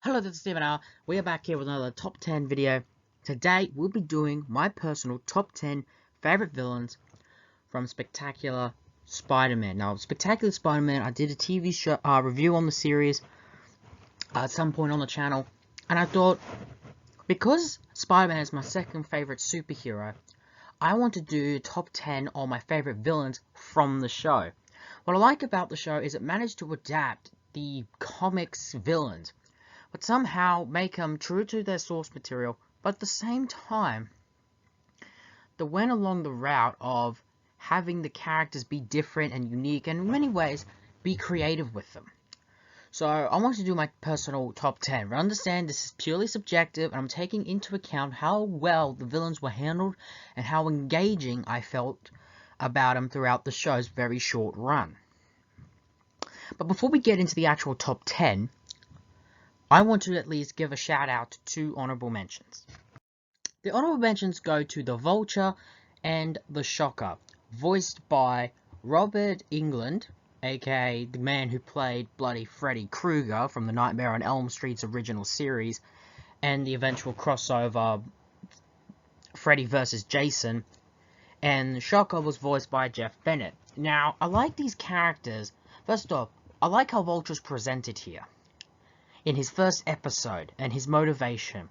Hello, this is Steven R. We are back here with another top 10 video. Today, we'll be doing my personal top 10 favorite villains from Spectacular Spider-Man. Now, Spectacular Spider-Man, I did a TV show review on the series at some point on the channel, and I thought, because Spider-Man is my second favorite superhero, I want to do top 10 of my favorite villains from the show. What I like about the show is it managed to adapt the comics villains, but somehow make them true to their source material, but at the same time, they went along the route of having the characters be different and unique, and in many ways, be creative with them. So, I want to do my personal top 10, but understand this is purely subjective, and I'm taking into account how well the villains were handled, and how engaging I felt about them throughout the show's very short run. But before we get into the actual top 10, I want to at least give a shout out to two honorable mentions. The honorable mentions go to the Vulture and the Shocker, voiced by Robert Englund, aka the man who played Bloody Freddy Krueger from the Nightmare on Elm Street's original series, and the eventual crossover Freddy vs. Jason, and the Shocker was voiced by Jeff Bennett. Now, I like these characters. First off, I like how Vulture's presented here in his first episode and his motivation.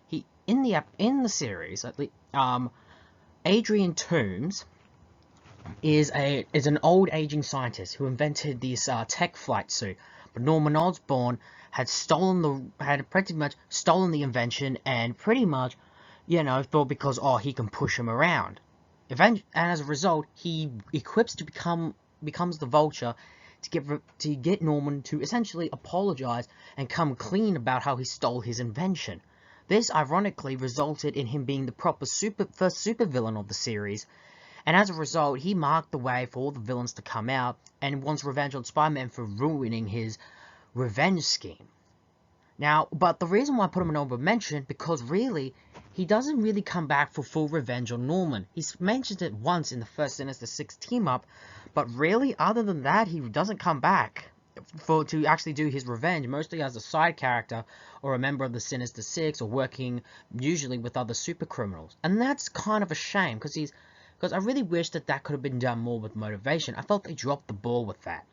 He in the series, at least, Adrian Toomes is an old aging scientist who invented this tech flight suit, but Norman Osborn had pretty much stolen the invention, and pretty much, thought because he can push him around. And as a result, he equips to becomes the Vulture to get Norman to essentially apologize and come clean about how he stole his invention. This ironically resulted in him being the first supervillain of the series, and as a result, he marked the way for all the villains to come out and wants revenge on Spider-Man for ruining his revenge scheme. Now, but the reason why I put him in honorable mention, because really, he doesn't really come back for full revenge on Norman. He's mentioned it once in the first Sinister Six team-up, but really, other than that, he doesn't come back to actually do his revenge, mostly as a side character, or a member of the Sinister Six, or working usually with other super criminals. And that's kind of a shame, because I really wish that could have been done more with motivation. I felt they dropped the ball with that.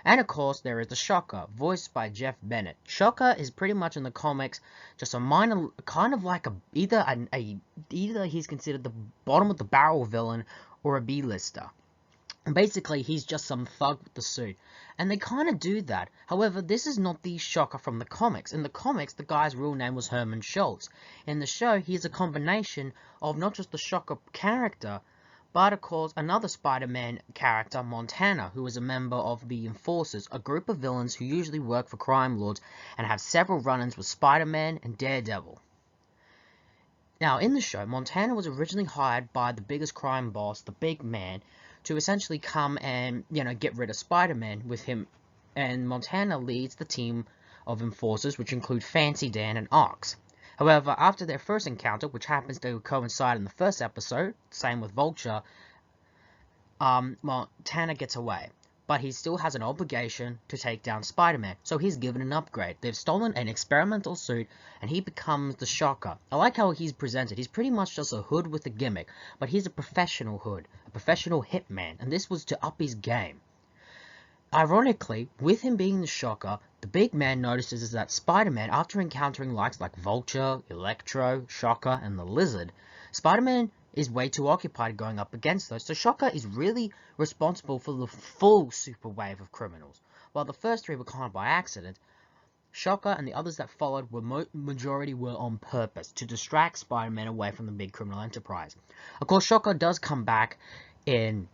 And of course, there is the Shocker, voiced by Jeff Bennett. Shocker is pretty much in the comics just a minor, kind of like either he's considered the bottom of the barrel villain or a B-lister. And basically, he's just some thug with the suit. And they kind of do that. However, this is not the Shocker from the comics. In the comics, the guy's real name was Herman Schultz. In the show, he's a combination of not just the Shocker character, but of course another Spider-Man character, Montana, who is a member of the Enforcers, a group of villains who usually work for crime lords and have several run-ins with Spider-Man and Daredevil. Now, in the show, Montana was originally hired by the biggest crime boss, the Big Man, to essentially come and, get rid of Spider-Man with him, and Montana leads the team of Enforcers, which include Fancy Dan and Ox. However, after their first encounter, which happens to coincide in the first episode, same with Vulture, Montana gets away. But he still has an obligation to take down Spider-Man, so he's given an upgrade. They've stolen an experimental suit, and he becomes the Shocker. I like how he's presented. He's pretty much just a hood with a gimmick, but he's a professional hood, a professional hitman, and this was to up his game. Ironically, with him being the Shocker, the Big Man notices that Spider-Man, after encountering likes like Vulture, Electro, Shocker, and the Lizard, Spider-Man is way too occupied going up against those, so Shocker is really responsible for the full super wave of criminals. While the first three were kind of by accident, Shocker and the others that followed majority were on purpose, to distract Spider-Man away from the big criminal enterprise. Of course, Shocker does come back in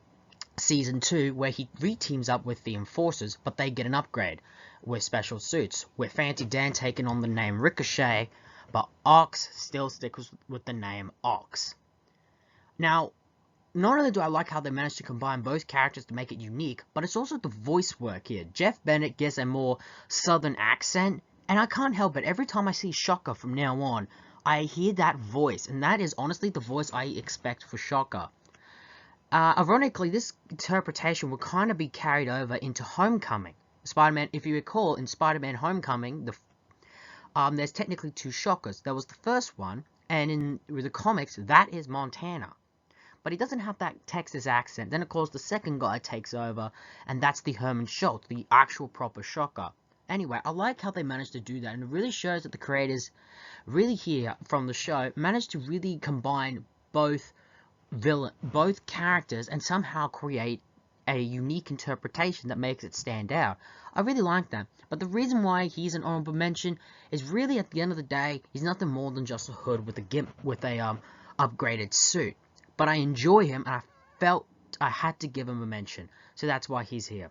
Season 2, where he re-teams up with the Enforcers, but they get an upgrade with special suits, with Fancy Dan taking on the name Ricochet, but Ox still sticks with the name Ox. Now, not only do I like how they managed to combine both characters to make it unique, but it's also the voice work here. Jeff Bennett gets a more southern accent, and I can't help it. Every time I see Shocker from now on, I hear that voice, and that is honestly the voice I expect for Shocker. Ironically, this interpretation will kind of be carried over into Homecoming. Spider-Man, if you recall, in Spider-Man Homecoming, there's technically two shockers. There was the first one, and in the comics, that is Montana. But he doesn't have that Texas accent. Then, of course, the second guy takes over, and that's the Herman Schultz, the actual proper shocker. Anyway, I like how they managed to do that, and it really shows that the creators really here from the show managed to really combine both characters and somehow create a unique interpretation that makes it stand out. I really like that. But the reason why he's an honorable mention is really at the end of the day, he's nothing more than just a hood with a upgraded suit. But I enjoy him, and I felt I had to give him a mention, so that's why he's here.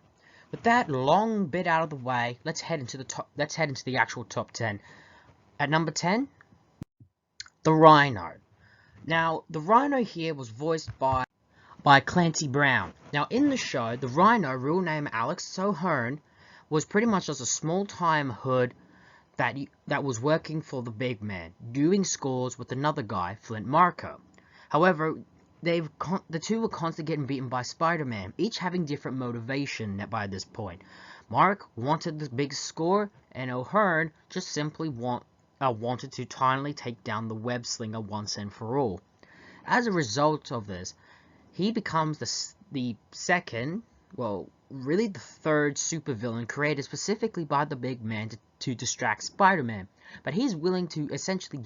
With that long bit out of the way, let's head into the actual top 10. At number 10, the Rhino. Now, the Rhino here was voiced by Clancy Brown. Now, in the show, the Rhino, real name Alex Sohern, was pretty much just a small-time hood that was working for the big man, doing scores with another guy, Flint Marko. However, the two were constantly getting beaten by Spider-Man, each having different motivation by this point. Mark wanted the big score, and O'Hearn just simply wanted to finally take down the web slinger once and for all. As a result of this, he becomes the second, well, really the third supervillain created specifically by the big man to distract Spider-Man. But he's willing to essentially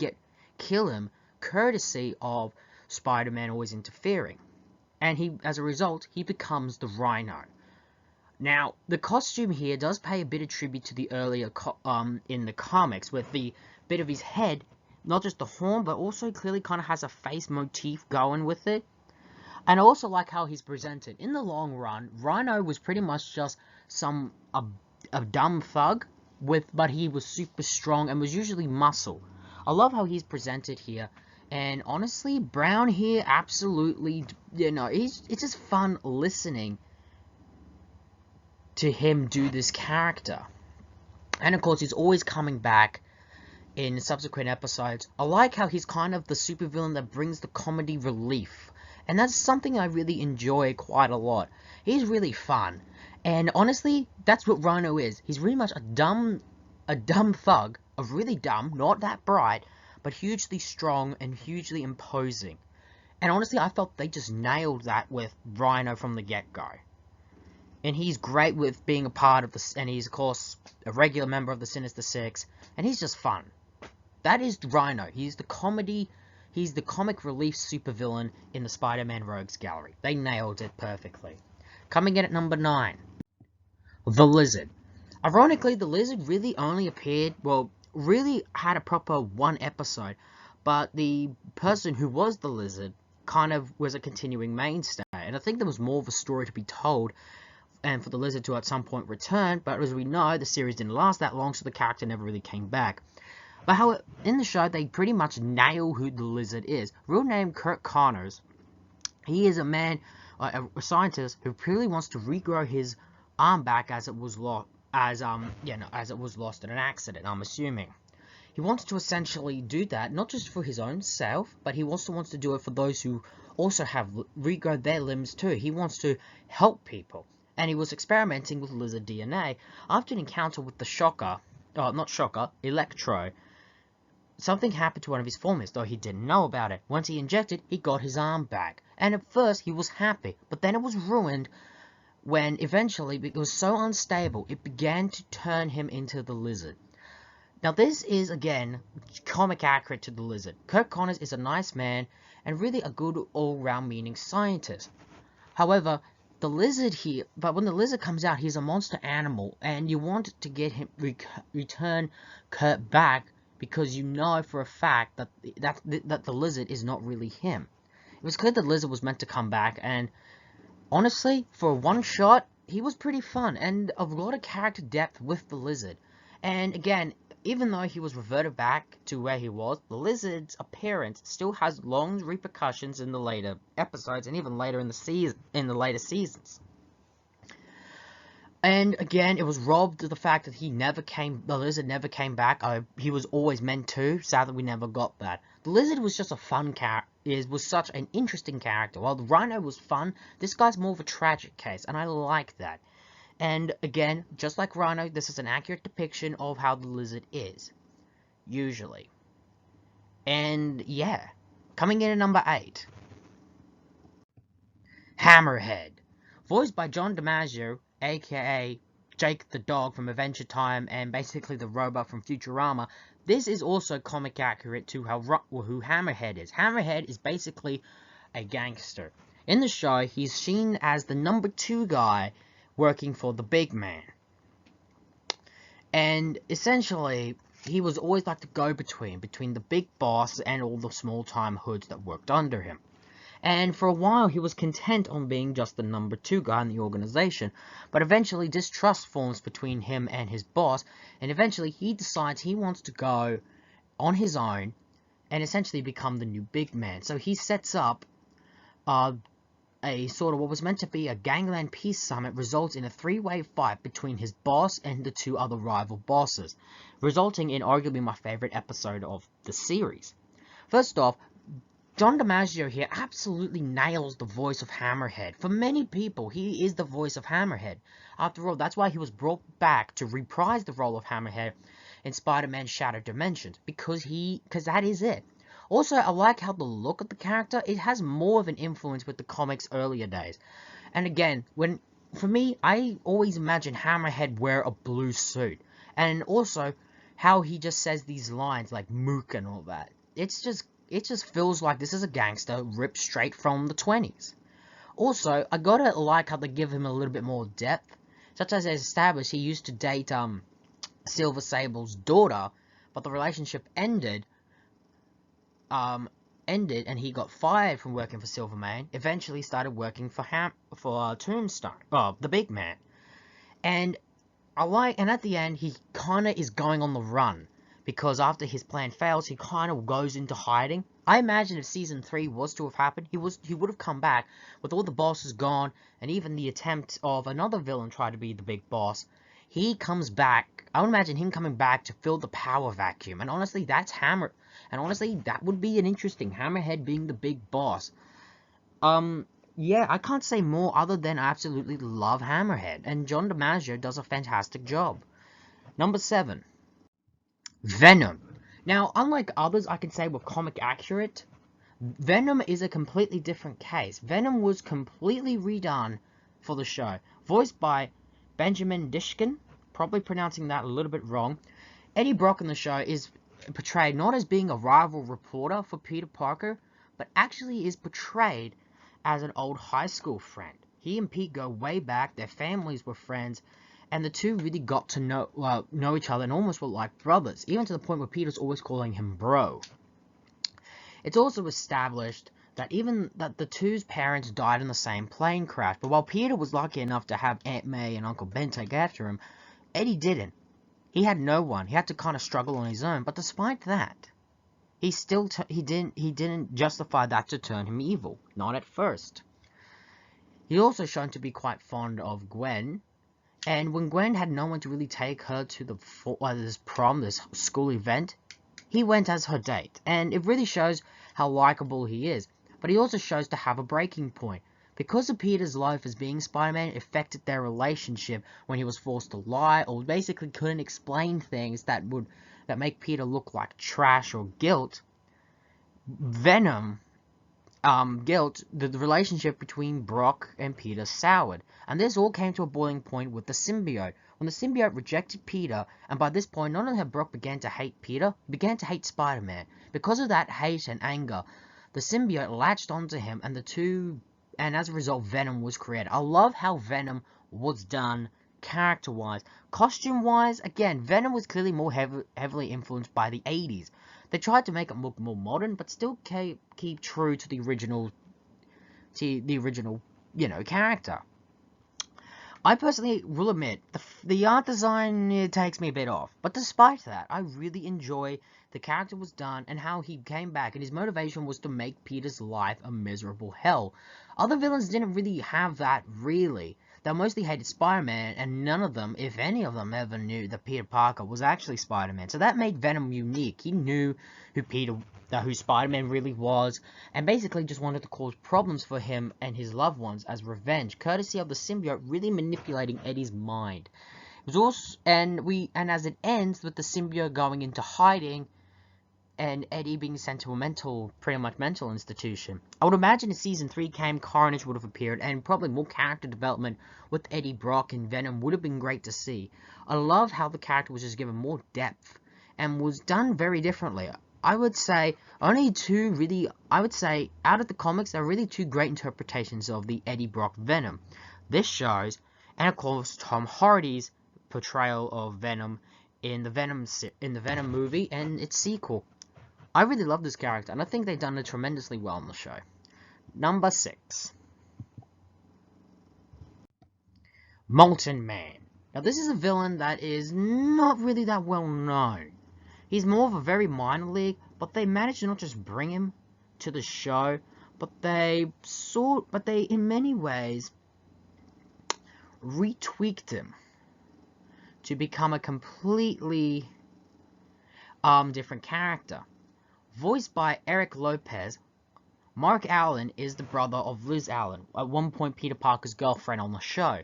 kill him courtesy of Spider-Man always interfering. And as a result, he becomes the Rhino. Now, the costume here does pay a bit of tribute to the earlier in the comics, with the bit of his head, not just the horn, but also clearly kind of has a face motif going with it. And I also like how he's presented. In the long run, Rhino was pretty much just a dumb thug, but he was super strong and was usually muscle. I love how he's presented here. And honestly, Brown here absolutely, it's just fun listening to him do this character. And of course, he's always coming back in subsequent episodes. I like how he's kind of the supervillain that brings the comedy relief. And that's something I really enjoy quite a lot. He's really fun. And honestly, that's what Rhino is. He's really much a dumb thug, really dumb, not that bright, but hugely strong and hugely imposing. And honestly, I felt they just nailed that with Rhino from the get-go. And he's great with being a part of and he's, of course, a regular member of the Sinister Six, and he's just fun. That is Rhino. He's the comic relief supervillain in the Spider-Man Rogues Gallery. They nailed it perfectly. Coming in at number 9, the Lizard. Ironically, the Lizard really only appeared, really had a proper one episode, but the person who was the Lizard kind of was a continuing mainstay, and I think there was more of a story to be told, and for the Lizard to at some point return, but as we know, the series didn't last that long, so the character never really came back. But how in the show, they pretty much nail who the Lizard is. Real name Kirk Connors. He is a man, a scientist who really wants to regrow his arm back as it was lost. As it was lost in an accident, I'm assuming. He wants to essentially do that, not just for his own self, but he also wants to do it for those who also have regrown their limbs too. He wants to help people. And he was experimenting with lizard DNA after an encounter with the Electro. Something happened to one of his formulas, though he didn't know about it. Once he injected, he got his arm back. And at first, he was happy, but then it was ruined when eventually it was so unstable, it began to turn him into the Lizard. Now this is, again, comic accurate to the Lizard. Kirk Connors is a nice man, and really a good all-round meaning scientist. However, the Lizard here, but when the Lizard comes out, he's a monster animal, and you want to get him, return Kirk back, because you know for a fact that the Lizard is not really him. It was clear the Lizard was meant to come back, and honestly, for one shot, he was pretty fun, and a lot of character depth with the Lizard. And again, even though he was reverted back to where he was, the Lizard's appearance still has long repercussions in the later episodes, and even later in the later seasons. And again, it was robbed of the fact that the Lizard never came back. He was always meant to. Sad that we never got that. The Lizard was just a fun character. Was such an interesting character. While the Rhino was fun, this guy's more of a tragic case, and I like that. And again, just like Rhino, this is an accurate depiction of how the Lizard is. usually. And yeah, coming in at number 8, Hammerhead, voiced by John DiMaggio, aka Jake the dog from Adventure Time and basically the robot from Futurama. This is also comic accurate to who Hammerhead is. Hammerhead is basically a gangster. In the show, he's seen as the number 2 guy working for the big man. And essentially, he was always like the go-between between the big boss and all the small-time hoods that worked under him. And for a while, he was content on being just the number 2 guy in the organization. But eventually, distrust forms between him and his boss. And eventually, he decides he wants to go on his own and essentially become the new big man. So he sets up a sort of what was meant to be a gangland peace summit, results in a 3-way fight between his boss and the 2 other rival bosses, resulting in arguably my favorite episode of the series. First off, John DiMaggio here absolutely nails the voice of Hammerhead. For many people, he is the voice of Hammerhead. After all, that's why he was brought back to reprise the role of Hammerhead in Spider-Man Shattered Dimensions, because that is it. Also, I like how the look of the character, it has more of an influence with the comics' earlier days. And again, for me, I always imagine Hammerhead wear a blue suit. And also, how he just says these lines like mook and all that. It just feels like this is a gangster ripped straight from the 20s. Also, I gotta like how they give him a little bit more depth, such as they established he used to date Silver Sable's daughter, but the relationship ended and he got fired from working for Silverman. Eventually started working for Tombstone, the big man. And at the end he kinda is going on the run, because after his plan fails, he kind of goes into hiding. I imagine if Season 3 was to have happened, he would have come back with all the bosses gone, and even the attempt of another villain trying to be the big boss. He comes back. I would imagine him coming back to fill the power vacuum. And honestly, that would be an interesting Hammerhead being the big boss. Yeah, I can't say more other than I absolutely love Hammerhead, and John DiMaggio does a fantastic job. Number 7. Venom. Now, unlike others I can say were comic accurate, Venom is a completely different case. Venom was completely redone for the show. Voiced by Benjamin Dishkin, probably pronouncing that a little bit wrong. Eddie Brock in the show is portrayed not as being a rival reporter for Peter Parker, but actually is portrayed as an old high school friend. He and Pete go way back, their families were friends, and the two really got to know each other and almost were like brothers, even to the point where Peter's always calling him bro. It's also established that the two's parents died in the same plane crash, but while Peter was lucky enough to have Aunt May and Uncle Ben take after him, Eddie didn't. He had no one. He had to kind of struggle on his own, but despite that, he didn't justify that to turn him evil, not at first. He's also shown to be quite fond of Gwen, and when Gwen had no one to really take her to this prom, this school event, he went as her date, and it really shows how likable he is. But he also shows to have a breaking point. Because of Peter's life as being Spider-Man, it affected their relationship when he was forced to lie, or basically couldn't explain things that make Peter look like trash or guilt. Venom, the relationship between Brock and Peter soured. And this all came to a boiling point with the symbiote. When the symbiote rejected Peter, and by this point, not only had Brock began to hate Peter, he began to hate Spider-Man. Because of that hate and anger, the symbiote latched onto him, and as a result, Venom was created. I love how Venom was done character-wise. Costume-wise, again, Venom was clearly more heavily influenced by the 80s. They tried to make it look more modern, but still keep true to the original, character. I personally will admit, the art design takes me a bit off. But despite that, I really enjoy the character was done and how he came back, and his motivation was to make Peter's life a miserable hell. Other villains didn't really have that, really. They mostly hated Spider-Man, and none of them, if any of them, ever knew that Peter Parker was actually Spider-Man. So that made Venom unique. He knew who Spider-Man really was, and basically just wanted to cause problems for him and his loved ones as revenge, courtesy of the symbiote really manipulating Eddie's mind. It was also, and as it ends with the symbiote going into hiding, and Eddie being sent to a pretty much mental institution. I would imagine if Season 3 came, Carnage would have appeared, and probably more character development with Eddie Brock and Venom would have been great to see. I love how the character was just given more depth, and was done very differently. I would say, out of the comics, there are really two great interpretations of the Eddie Brock Venom. This shows, and of course, Tom Hardy's portrayal of Venom in the Venom movie and its sequel. I really love this character, and I think they've done it tremendously well on the show. Number 6. Molten Man. Now, this is a villain that is not really that well known. He's more of a very minor league, but they managed to not just bring him to the show, but they in many ways retweaked him to become a completely different character. Voiced by Eric Lopez, Mark Allen is the brother of Liz Allen, at one point Peter Parker's girlfriend on the show.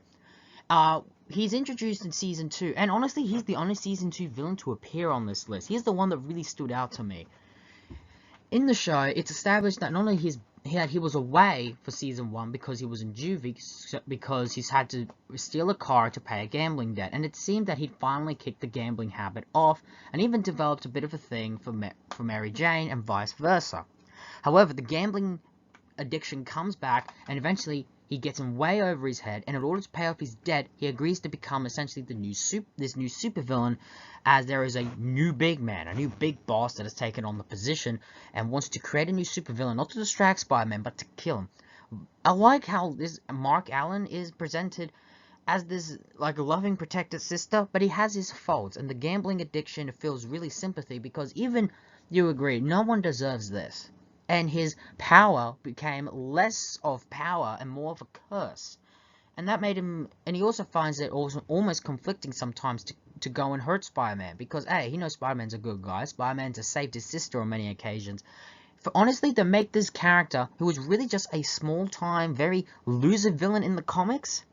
He's introduced in Season 2, and honestly, he's the only Season 2 villain to appear on this list. He's the one that really stood out to me. In the show, it's established that not only he was away for Season 1 because he was in juvie, because he's had to steal a car to pay a gambling debt, and it seemed that he'd finally kicked the gambling habit off, and even developed a bit of a thing for Mary Jane, and vice versa. However, the gambling addiction comes back, and eventually he gets him way over his head, and in order to pay off his debt, he agrees to become essentially this new supervillain, as there is a new big man, a new big boss that has taken on the position, and wants to create a new supervillain, not to distract Spider-Man, but to kill him. I like how this Mark Allen is presented as this, like, loving, protected sister, but he has his faults, and the gambling addiction feels really sympathy, because even you agree, no one deserves this. And his power became less of power and more of a curse. And that made him, and he also finds it also almost conflicting sometimes to go and hurt Spider-Man. Because, hey, he knows Spider-Man's a good guy. Spider-Man has saved his sister on many occasions. For honestly, to make this character, who was really just a small-time, very loser villain in the comics,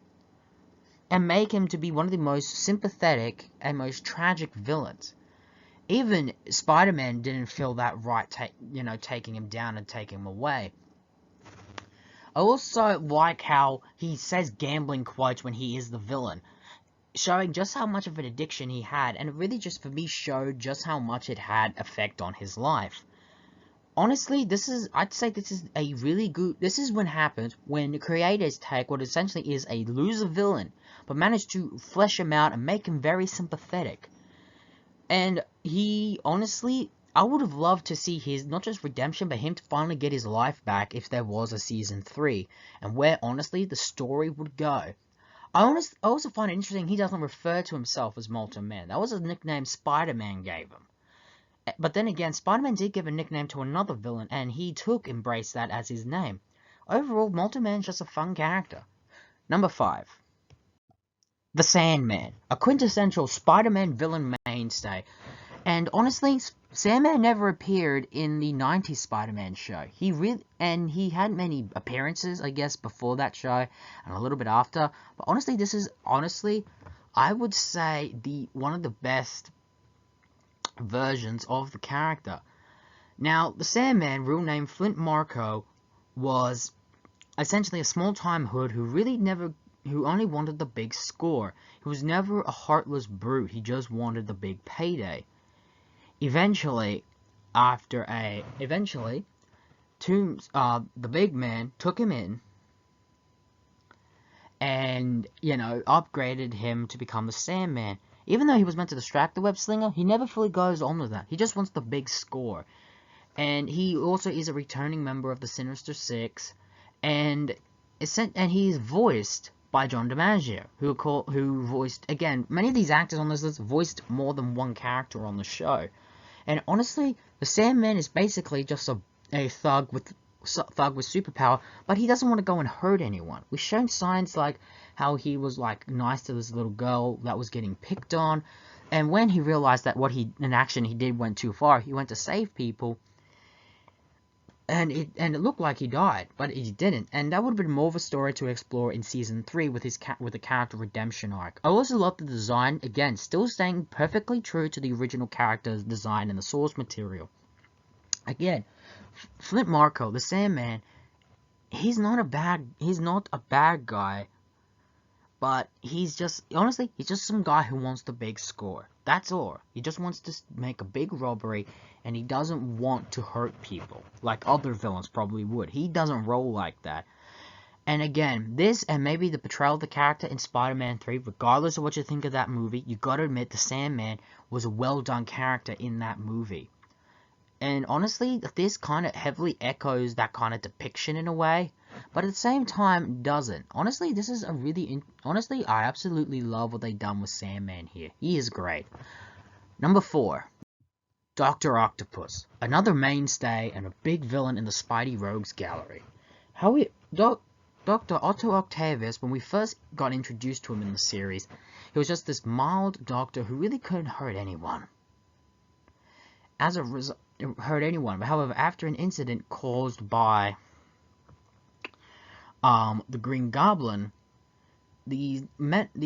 and make him to be one of the most sympathetic and most tragic villains. Even Spider-Man didn't feel that right, taking him down and taking him away. I also like how he says gambling quotes when he is the villain, showing just how much of an addiction he had, and it really just, for me, showed just how much it had effect on his life. Honestly, I'd say this is a really good, this is what happens when the creators take what essentially is a loser villain, but manage to flesh him out and make him very sympathetic. And he, honestly, I would have loved to see his, not just redemption, but him to finally get his life back if there was a Season 3. And where, honestly, the story would go. I also find it interesting he doesn't refer to himself as Molten Man. That was a nickname Spider-Man gave him. But then again, Spider-Man did give a nickname to another villain, and he embraced that as his name. Overall, Molten Man's just a fun character. Number 5. The Sandman, a quintessential Spider-Man villain mainstay. And honestly, Sandman never appeared in the 90s Spider-Man show. He had many appearances, I guess, before that show and a little bit after. But honestly, this is I would say one of the best versions of the character. Now, the Sandman, real name Flint Marko, was essentially a small-time hood who only wanted the big score. He was never a heartless brute. He just wanted the big payday. Eventually, the big man took him in and, upgraded him to become the Sandman. Even though he was meant to distract the web slinger, he never fully goes on with that. He just wants the big score. And he also is a returning member of the Sinister Six, and he is voiced by John DiMaggio, who voiced, again, many of these actors on this list voiced more than one character on the show. And honestly, the Sandman is basically just a thug with superpower, but he doesn't want to go and hurt anyone. We've shown signs like how he was nice to this little girl that was getting picked on, and when he realized that an action he did went too far, he went to save people. And it looked like he died, but he didn't, and that would have been more of a story to explore in season 3 with with the character redemption arc. I also love the design, again, still staying perfectly true to the original character's design and the source material. Again, Flint Marko, the Sandman, he's not a bad guy, but he's just, honestly, he's just some guy who wants the big score. That's all. He just wants to make a big robbery, and he doesn't want to hurt people, like other villains probably would. He doesn't roll like that. And again, this and maybe the portrayal of the character in Spider-Man 3, regardless of what you think of that movie, you gotta admit the Sandman was a well-done character in that movie. And honestly, this kind of heavily echoes that kind of depiction in a way, but at the same time doesn't. Honestly, this is a really... honestly, I absolutely love what they've done with Sandman here. He is great. Number 4. Dr. Octopus. Another mainstay and a big villain in the Spidey Rogues gallery. Dr. Otto Octavius, when we first got introduced to him in the series, he was just this mild doctor who really couldn't hurt anyone. However, after an incident caused by the Green Goblin, the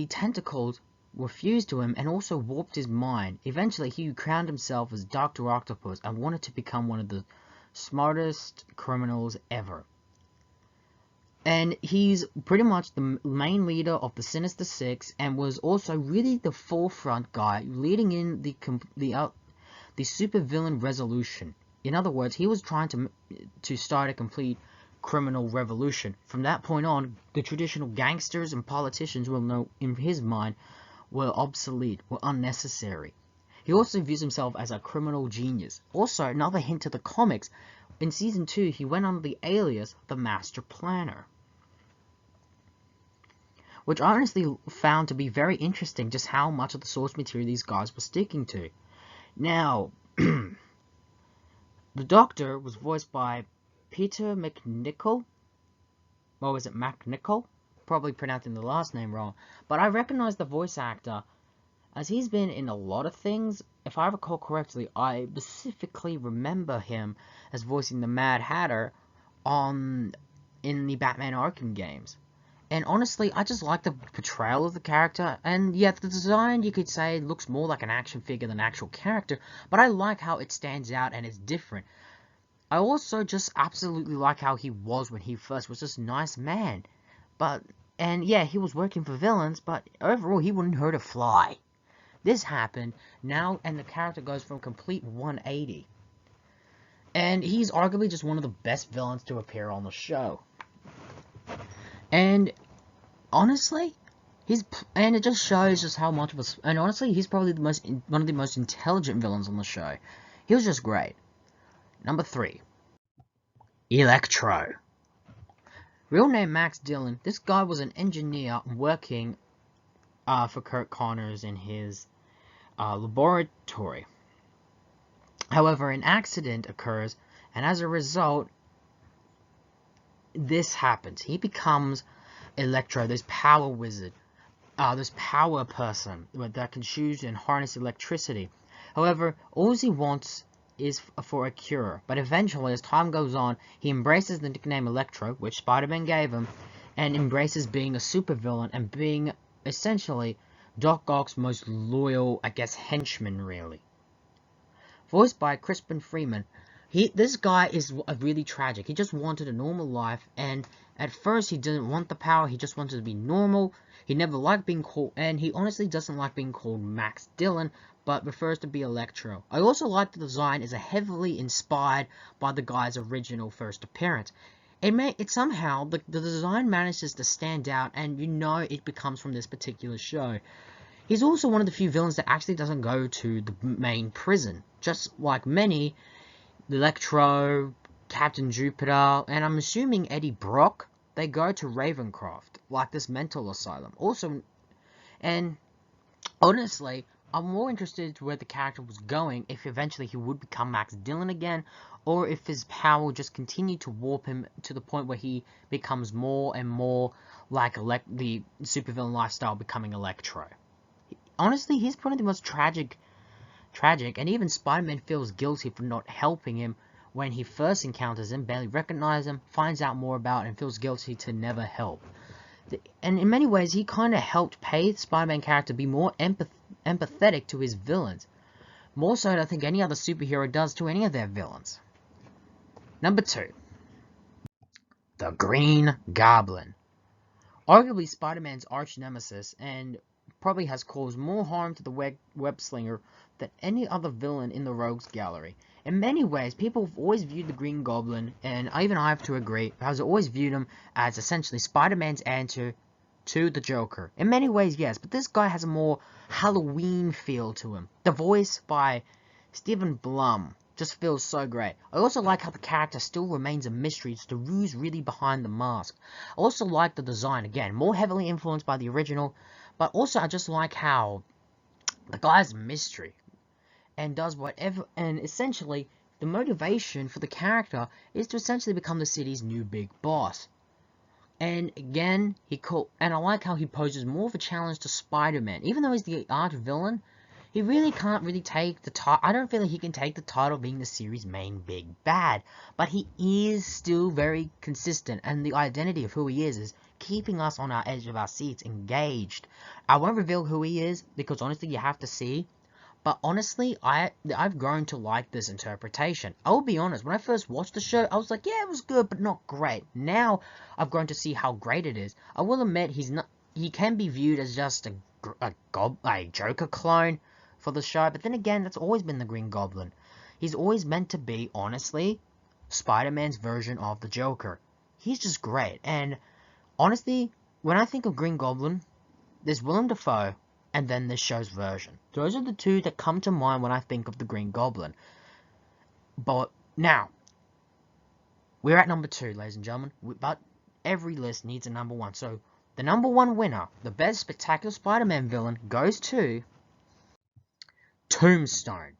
tentacles were fused to him and also warped his mind. Eventually, he crowned himself as Dr. Octopus and wanted to become one of the smartest criminals ever. And he's pretty much the main leader of the Sinister Six, and was also really the forefront guy leading in the supervillain resolution. In other words, he was trying to start a complete criminal revolution. From that point on, the traditional gangsters and politicians will know, in his mind, were obsolete, were unnecessary. He also views himself as a criminal genius. Also, another hint to the comics, in Season 2, he went under the alias the Master Planner, which I honestly found to be very interesting, just how much of the source material these guys were sticking to. Now, the Doctor was voiced by Peter McNichol. Or was it McNichol? Probably pronouncing the last name wrong. But I recognize the voice actor, as he's been in a lot of things. If I recall correctly, I specifically remember him as voicing the Mad Hatter in the Batman Arkham games. And honestly, I just like the portrayal of the character, and yeah, the design, you could say, looks more like an action figure than an actual character, but I like how it stands out and it's different. I also just absolutely like how he was when he first was just a nice man. And yeah, he was working for villains, but overall, he wouldn't hurt a fly. This happened now, and the character goes from complete 180. And he's arguably just one of the best villains to appear on the show. And honestly, it just shows just how much of a... And honestly, he's probably one of the most intelligent villains on the show. He was just great. Number 3. Electro. Real name Max Dillon. This guy was an engineer working for Kirk Connors in his laboratory. However, an accident occurs, and as a result, this happens. He becomes Electro, this power wizard, this power person that can choose and harness electricity. However, all he wants is for a cure, but eventually, as time goes on, he embraces the nickname Electro, which Spider-Man gave him, and embraces being a supervillain and being, essentially, Doc Ock's most loyal, I guess, henchman, really. Voiced by Crispin Freeman, this guy is really tragic. He just wanted a normal life, and at first he didn't want the power, he just wanted to be normal. He never liked being called, and he honestly doesn't like being called Max Dillon, but prefers to be Electro. I also like the design is heavily inspired by the guy's original first appearance. Somehow, the design manages to stand out, and you know it becomes from this particular show. He's also one of the few villains that actually doesn't go to the main prison. Just like many, Electro, Captain Jupiter, and I'm assuming Eddie Brock, they go to Ravencroft, like this mental asylum. Also, and honestly, I'm more interested to where the character was going, if eventually he would become Max Dillon again, or if his power would just continue to warp him to the point where he becomes more and more like the supervillain lifestyle, becoming Electro. Honestly, he's one of the most tragic, and even Spider-Man feels guilty for not helping him when he first encounters him, barely recognizes him, finds out more about and feels guilty to never help. And in many ways, he kind of helped pay the Spider-Man character to be more empathetic to his villains. More so than I think any other superhero does to any of their villains. Number 2. The Green Goblin. Arguably Spider-Man's arch nemesis, and probably has caused more harm to the web-slinger than any other villain in the Rogues Gallery. In many ways, people have always viewed the Green Goblin, and even I have to agree, has always viewed him as essentially Spider-Man's answer to the Joker. In many ways, yes, but this guy has a more Halloween feel to him. The voice by Stephen Blum just feels so great. I also like how the character still remains a mystery to who's really behind the mask. I also like the design, again, more heavily influenced by the original, but also I just like how the guy's a mystery and does whatever, and essentially the motivation for the character is to essentially become the city's new big boss. And again, and I like how he poses more of a challenge to Spider-Man. Even though he's the arch villain, he really can't really take the title. I don't feel like he can take the title of being the series' main big bad. But he is still very consistent, and the identity of who he is keeping us on our edge of our seats, engaged. I won't reveal who he is, because honestly, you have to see. But honestly, I've grown to like this interpretation. I'll be honest, when I first watched the show, I was like, yeah, it was good, but not great. Now, I've grown to see how great it is. I will admit, he can be viewed as just a Joker clone for the show, but then again, that's always been the Green Goblin. He's always meant to be, honestly, Spider-Man's version of the Joker. He's just great, and honestly, when I think of Green Goblin, there's Willem Dafoe, and then this show's version. Those are the two that come to mind when I think of the Green Goblin. But now, we're at number 2, ladies and gentlemen. But every list needs a number 1. So, the number 1 winner, the best Spectacular Spider-Man villain, goes to Tombstone.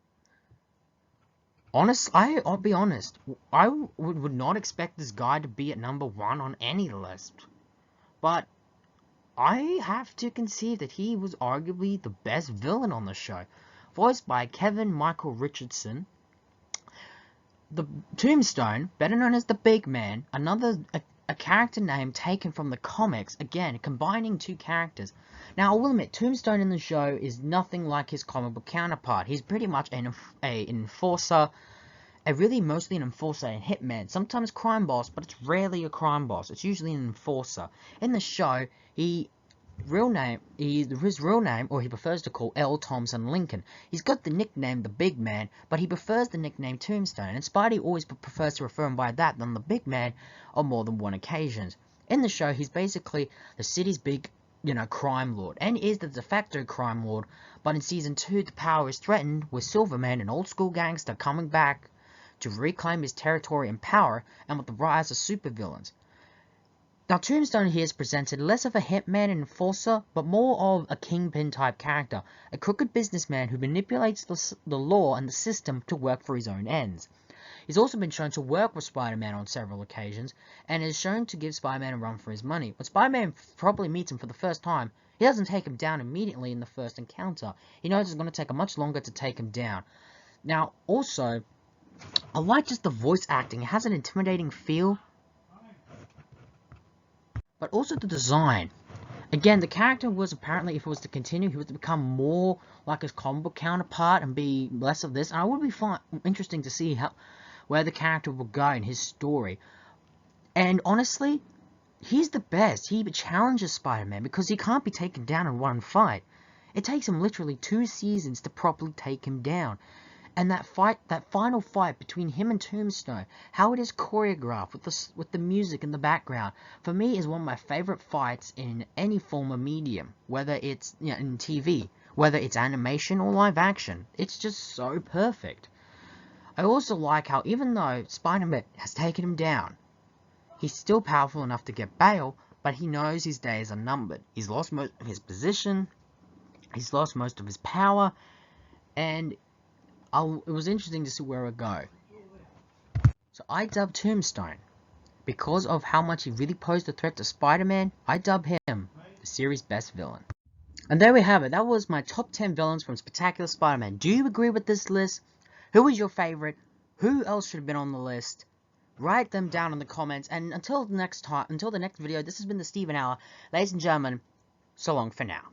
I'll be honest. I would not expect this guy to be at number 1 on any list. But I have to concede that he was arguably the best villain on the show. Voiced by Kevin Michael Richardson. The Tombstone, better known as the Big Man, a character name taken from the comics, again, combining two characters. Now, I will admit, Tombstone in the show is nothing like his comic book counterpart. He's pretty much an enforcer, mostly an enforcer and hitman, sometimes crime boss, but it's rarely a crime boss. It's usually an enforcer. In the show, his real name, or he prefers to call L. Thompson Lincoln. He's got the nickname the Big Man, but he prefers the nickname Tombstone, and Spidey always prefers to refer him by that than the Big Man on more than one occasion. In the show, he's basically the city's big, crime lord, and is the de facto crime lord, but in Season 2, the power is threatened, with Silverman, an old-school gangster, coming back to reclaim his territory and power, and with the rise of supervillains. Now, Tombstone here is presented less of a hitman and enforcer, but more of a kingpin-type character, a crooked businessman who manipulates the law and the system to work for his own ends. He's also been shown to work with Spider-Man on several occasions, and is shown to give Spider-Man a run for his money. When Spider-Man probably meets him for the first time, he doesn't take him down immediately in the first encounter. He knows it's going to take much longer to take him down. Now, also, I like just the voice acting. It has an intimidating feel, but also the design. Again, the character was apparently, if it was to continue, he was to become more like his comic book counterpart and be less of this. And it would be interesting to see where the character will go in his story. And honestly, he's the best. He challenges Spider-Man because he can't be taken down in one fight. It takes him literally 2 seasons to properly take him down. And that final fight between him and Tombstone, how it is choreographed with the music in the background, for me is one of my favorite fights in any form of medium, whether it's in TV, whether it's animation or live action. It's just so perfect. I also like how even though Spider-Man has taken him down, he's still powerful enough to get bail, but he knows his days are numbered. He's lost most of his position, he's lost most of his power, and it was interesting to see where it would go. So I dubbed Tombstone. Because of how much he really posed a threat to Spider-Man, I dub him the series' best villain. And there we have it. That was my top 10 villains from Spectacular Spider-Man. Do you agree with this list? Who was your favorite? Who else should have been on the list? Write them down in the comments. And until the next video, this has been the Steven Hour. Ladies and gentlemen, so long for now.